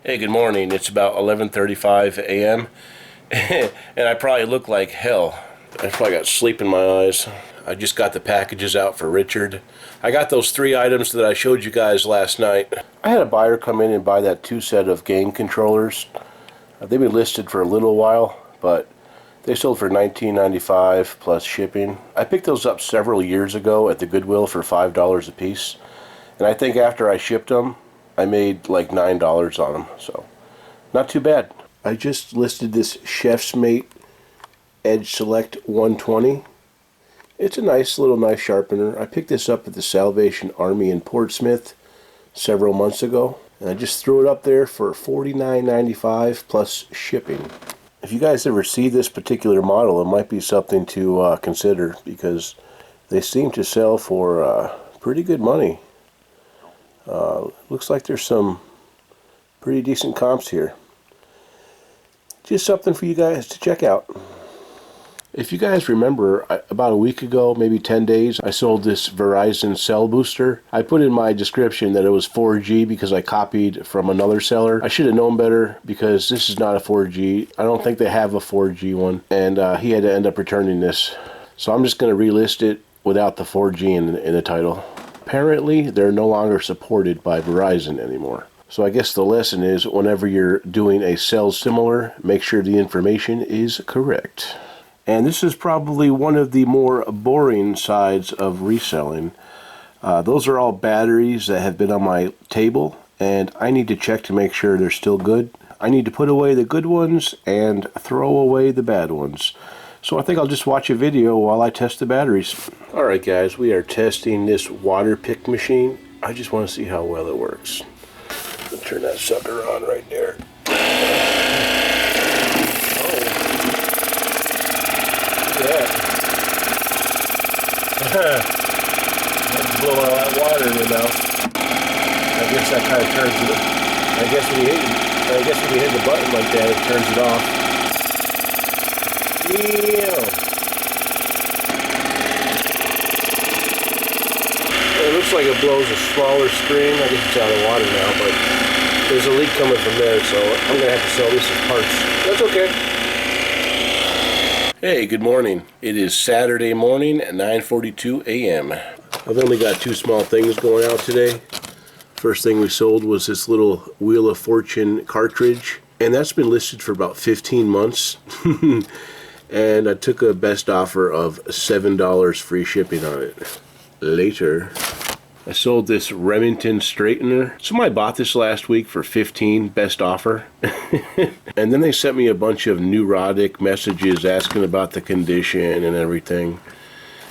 Hey, good morning. It's about 11:35 a.m. and I probably look like hell. I probably got sleep in my eyes. I just got the packages out for Richard. I got those 3 items that I showed you guys last night. I had a buyer come in and buy that 2 set of game controllers. They've been listed for a little while, but they sold for $19.95 plus shipping. I picked those up several years ago at the Goodwill for $5 a piece. And I think after I shipped them, I made like $9 on them, so not too bad. I just listed this Chef's Mate Edge Select 120. It's a nice little knife sharpener. I picked this up at the Salvation Army in Portsmouth several months ago, and I just threw it up there for $49.95 plus shipping. If you guys ever see this particular model, it might be something to consider, because they seem to sell for pretty good money. Looks like there's some pretty decent comps here. Just something for you guys to check out. If you guys remember, about a week ago, maybe 10 days, I sold this Verizon cell booster. I put in my description that it was 4G because I copied from another seller. I should have known better, because this is not a 4G. I don't think they have a 4G one, and he had to end up returning this. So I'm just going to relist it without the 4G in the title. Apparently, they're no longer supported by Verizon anymore. So I guess the lesson is, whenever you're doing a cell similar, make sure the information is correct. And this is probably one of the more boring sides of reselling. Those are all batteries that have been on my table, and I need to check to make sure they're still good. I need to put away the good ones and throw away the bad ones. So I think I'll just watch a video while I test the batteries. Alright guys, we are testing this water pick machine. I just want to see how well it works. I'll turn that sucker on right there. Oh. Look at that. That's blowing all that water in your mouth. I guess that kind of turns it. I guess when you hit the button like that, it turns it off. It looks like it blows a smaller stream. I guess it's out of water now, but there's a leak coming from there, so I'm going to have to sell this as parts. That's okay. Hey, good morning. It is Saturday morning at 9:42 a.m. I've only got 2 small things going out today. First thing we sold was this little Wheel of Fortune cartridge, and that's been listed for about 15 months. And I took a best offer of $7 free shipping on it. Later, I sold this Remington straightener. Somebody bought this last week for $15, best offer. And then they sent me a bunch of neurotic messages asking about the condition and everything.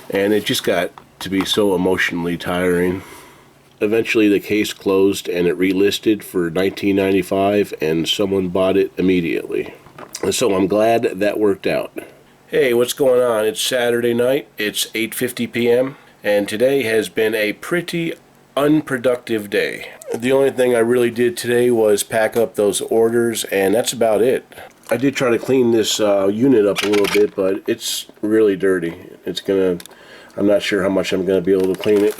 And it just got to be so emotionally tiring. Eventually the case closed and it relisted for $19.95, and someone bought it immediately. So I'm glad that worked out. Hey, what's going on? It's Saturday night. It's 8:50 p.m. and today has been a pretty unproductive day. The only thing I really did today was pack up those orders, and that's about it. I did try to clean this unit up a little bit, but it's really dirty. I'm not sure how much I'm gonna be able to clean it.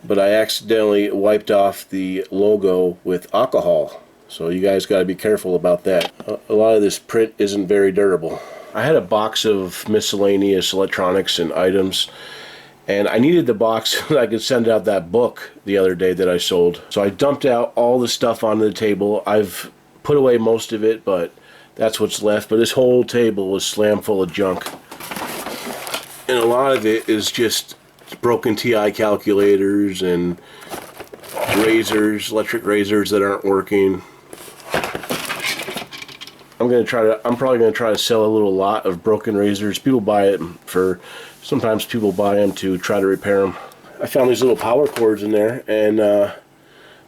But I accidentally wiped off the logo with alcohol. So you guys got to be careful about that. A lot of this print isn't very durable. I had a box of miscellaneous electronics and items, and I needed the box so that I could send out that book the other day that I sold. So I dumped out all the stuff onto the table. I've put away most of it, but that's what's left. But this whole table was slammed full of junk. And a lot of it is just broken TI calculators and razors, electric razors that aren't working. I'm probably gonna try to sell a little lot of broken razors. Sometimes people buy them to try to repair them. I found these little power cords in there, and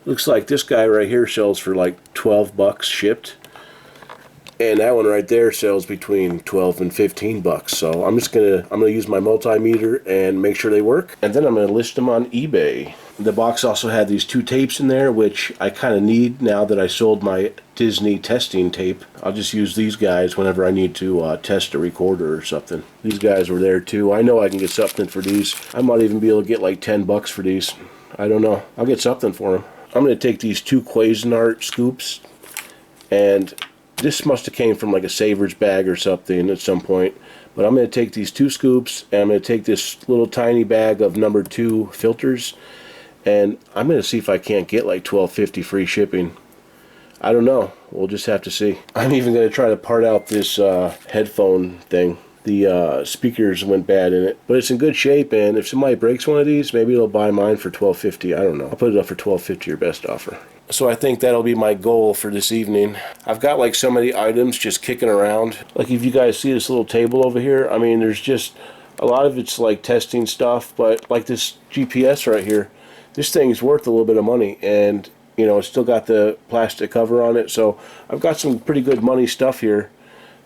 looks like this guy right here sells for like 12 bucks shipped, and that one right there sells between 12 and 15 bucks. So I'm gonna use my multimeter and make sure they work, and then I'm gonna list them on eBay. The box also had these 2 tapes in there, which I kind of need now that I sold my Disney testing tape. I'll just use these guys whenever I need to test a recorder or something. These guys were there too. I know I can get something for these. I might even be able to get like 10 bucks for these. I don't know. I'll get something for them. I'm going to take these 2 Cuisinart scoops And this must have came from like a Savers bag or something at some point. But I'm going to take these 2 scoops, and I'm going to take this little tiny bag of number 2 filters, and I'm going to see if I can't get like $12.50 free shipping. I don't know. We'll just have to see. I'm even going to try to part out this headphone thing. The speakers went bad in it, but it's in good shape, and if somebody breaks one of these, maybe they'll buy mine for $12.50. I don't know. I'll put it up for $12.50, your best offer. So I think that'll be my goal for this evening. I've got like so many items just kicking around. Like if you guys see this little table over here, I mean, there's just a lot of it's like testing stuff, but like this GPS right here, this thing's worth a little bit of money, and you know, it's still got the plastic cover on it, so I've got some pretty good money stuff here.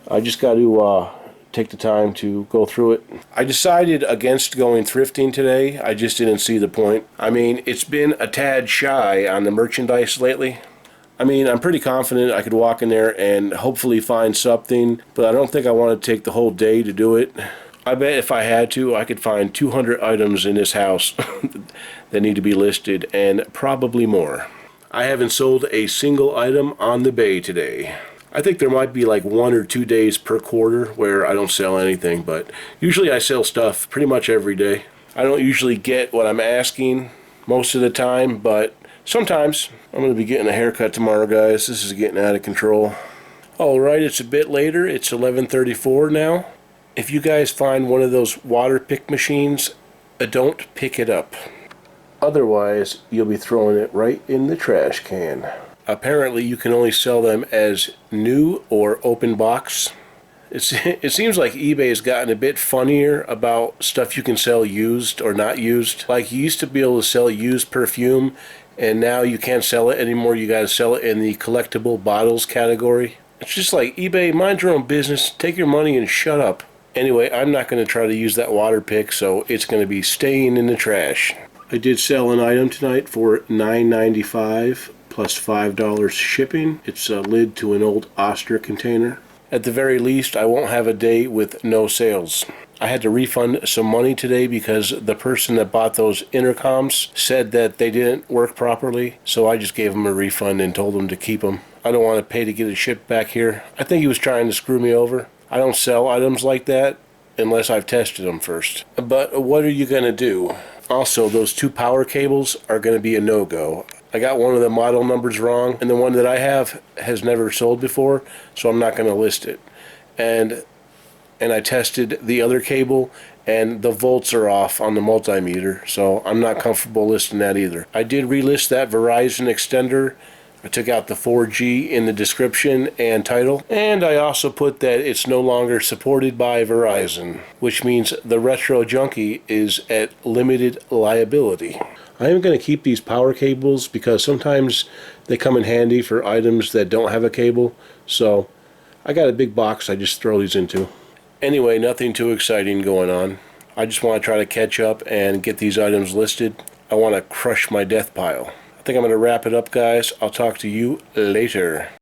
I just got to take the time to go through it. I decided against going thrifting today. I just didn't see the point. I mean, it's been a tad shy on the merchandise lately. I mean, I'm pretty confident I could walk in there and hopefully find something, but I don't think I want to take the whole day to do it. I bet if I had to, I could find 200 items in this house that need to be listed, and probably more. I haven't sold a single item on the bay today. I think there might be like 1 or 2 days per quarter where I don't sell anything, but usually I sell stuff pretty much every day. I don't usually get what I'm asking most of the time, but sometimes. I'm going to be getting a haircut tomorrow, guys. This is getting out of control. Alright, it's a bit later. It's 11:34 now. If you guys find one of those water pick machines, don't pick it up. Otherwise, you'll be throwing it right in the trash can. Apparently, you can only sell them as new or open box. It seems like eBay has gotten a bit funnier about stuff you can sell used or not used. Like, you used to be able to sell used perfume, and now you can't sell it anymore. You gotta sell it in the collectible bottles category. It's just like, eBay, mind your own business, take your money and shut up. Anyway, I'm not going to try to use that water pick, so it's going to be staying in the trash. I did sell an item tonight for $9.95 plus $5 shipping. It's a lid to an old Oster container. At the very least, I won't have a day with no sales. I had to refund some money today because the person that bought those intercoms said that they didn't work properly, so I just gave them a refund and told them to keep them. I don't want to pay to get it shipped back here. I think he was trying to screw me over. I don't sell items like that unless I've tested them first. But what are you going to do? Also, those 2 power cables are going to be a no-go. I got one of the model numbers wrong, and the one that I have has never sold before, so I'm not going to list it. And I tested the other cable, and the volts are off on the multimeter, so I'm not comfortable listing that either. I did relist that Verizon extender. I took out the 4G in the description and title, and I also put that it's no longer supported by Verizon, which means the Retro Junkie is at limited liability. I am going to keep these power cables because sometimes they come in handy for items that don't have a cable, so I got a big box I just throw these into. Anyway, nothing too exciting going on. I just want to try to catch up and get these items listed. I want to crush my death pile. I think I'm going to wrap it up, guys. I'll talk to you later.